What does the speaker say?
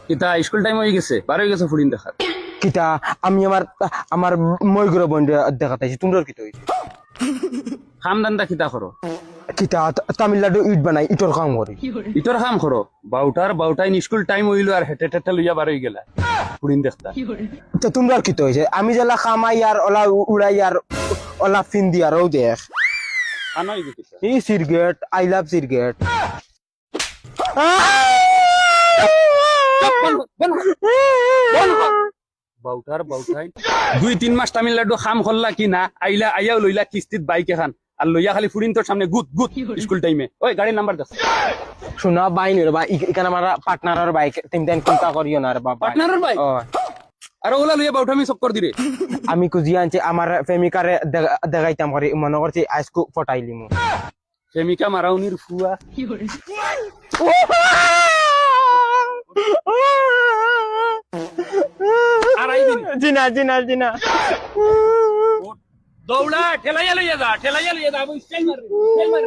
কিতা school time হয়ে গেছে, বার হয়ে গেছে ফুরিন দেখা। কিতা আমি আমার মইগুলো বন্ধ দেখাতাইছি তোমরা কিতা হইছে খাম দান্দা কিতা করো? কিতা তামিলনাড়ু ইট বানাই ইটর কাম করি ইটর কাম করো? বাউটাইন স্কুল টাইম হইলো আর হেটে টেটে লইয়া বার হয়ে গেলা ফুরিন দেখতা। তো তোমরা কিতা হইছে আমি জেলা খামাই আর ওলা উড়াই আর ওলা ফিন্দি আর ও দেখ আনাই দিতে এই সিরগেট আই লাভ সিরগেট বাউটাইন 2-3 মাস তামিলনাড়ু খাম করলা কি না, আইয়াও লইলা কিস্তিত বাইক এখন আর লইয়া খালি ফুরিন তোর সামনে গুত গুত স্কুল টাইমে। ওই গাড়ির নাম্বার দাও। শোনা বাইনি রে বা এখানে আমার পার্টনারের বাইক তুমি দেন চিন্তা করিও না রে বাবা। পার্টনারের বাইক? আর ওলা লইয়া বাউটামি চক্কর দিরে। আমি কুজি আনছি আমার প্রেমিকারে দেখাইতাম করি মনে করছি আজকু ফটাইলিমু। প্রেমিকা মারাউনির ফুয়া। আর আইবিন জিনা জিনা জিনা দৌড়া ঠেলাইয়া লইয়া যা আবু স্টাইল মার।